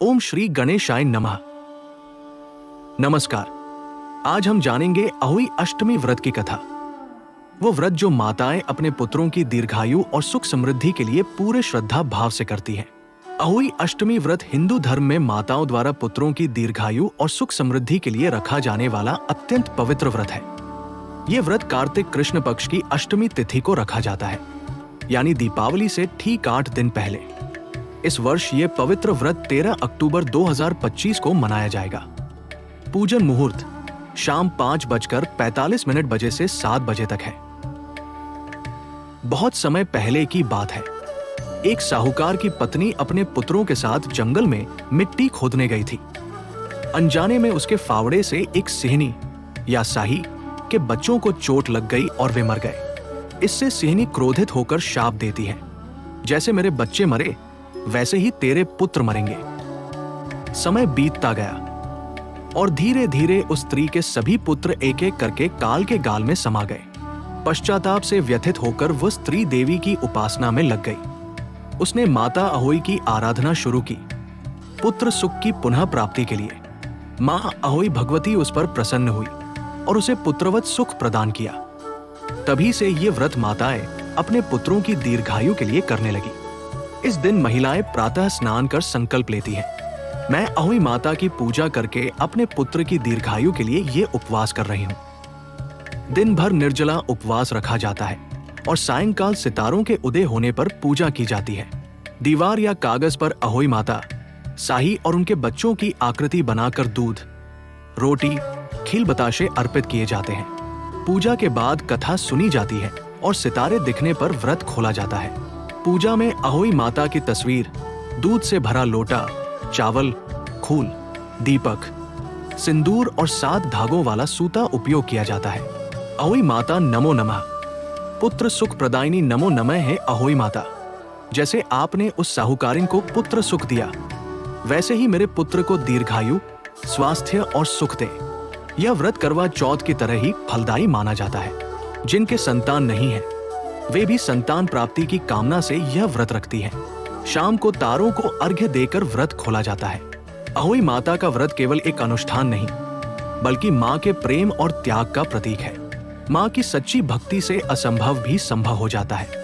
ओम श्री गणेशाय नमः। नमस्कार। आज हम जानेंगे अहोई अष्टमी व्रत की कथा। वो व्रत जो माताएं अपने पुत्रों की दीर्घायु और सुख समृद्धि के लिए पूरे श्रद्धा भाव से करती हैं। अहोई अष्टमी व्रत हिंदू धर्म में माताओं द्वारा पुत्रों की दीर्घायु और सुख समृद्धि के लिए रखा जाने वाला अत्यंत पवित्र व्रत है। ये व्रत कार्तिक कृष्ण पक्ष की अष्टमी तिथि को रखा जाता है, यानी दीपावली से ठीक 8 दिन पहले। इस वर्ष ये पवित्र व्रत 13 अक्टूबर 2025 को मनाया जाएगा। पूजन मुहूर्त शाम 5:45 बजे से 7 बजे तक है। बहुत समय पहले की बात है। एक साहूकार की पत्नी अपने पुत्रों के साथ जंगल में मिट्टी खोदने गई थी। अनजाने में उसके फावड़े से एक सिहनी या साही के बच्चों को चोट लग गई और वे मर गए। इससे सिहनी क्रोधित होकर शाप देती है, जैसे मेरे बच्चे मरे वैसे ही तेरे पुत्र मरेंगे। समय बीतता गया और धीरे धीरे उस स्त्री के सभी पुत्र एक एक करके काल के गाल में समा गए। पश्चाताप से व्यथित होकर वह स्त्री देवी की उपासना में लग गई। उसने माता अहोई की आराधना शुरू की, पुत्र सुख की पुनः प्राप्ति के लिए। मां अहोई भगवती उस पर प्रसन्न हुई और उसे पुत्रवत सुख प्रदान किया। तभी से ये व्रत माताएं अपने पुत्रों की दीर्घायु के लिए करने लगी। इस दिन महिलाएं प्रातः स्नान कर संकल्प लेती हैं, मैं अहोई माता की पूजा करके अपने पुत्र की दीर्घायु के लिए ये उपवास कर रही हूँ। दिन भर निर्जला उपवास रखा जाता है और सायंकाल सितारों के उदय होने पर पूजा की जाती है। दीवार या कागज पर अहोई माता, साही और उनके बच्चों की आकृति बनाकर दूध, रोटी, खील बताशे अर्पित किए जाते हैं। पूजा के बाद कथा सुनी जाती है और सितारे दिखने पर व्रत खोला जाता है। पूजा में अहोई माता की तस्वीर, दूध से भरा लोटा, चावल, खूल, दीपक, सिंदूर और 7 धागों वाला सूता उपयोग किया जाता है। अहोई माता नमो नमः, पुत्र सुख प्रदायिनी नमो नमः है अहोई माता। जैसे आपने उस साहूकारिन को पुत्र सुख दिया, वैसे ही मेरे पुत्र को दीर्घायु, स्वास्थ्य और सुख दे। यह व्रत करवा चौथ की तरह ही फलदायी माना जाता है। जिनके संतान नहीं है वे भी संतान प्राप्ति की कामना से यह व्रत रखती हैं। शाम को तारों को अर्घ्य देकर व्रत खोला जाता है। अहोई माता का व्रत केवल एक अनुष्ठान नहीं, बल्कि मां के प्रेम और त्याग का प्रतीक है। मां की सच्ची भक्ति से असंभव भी संभव हो जाता है।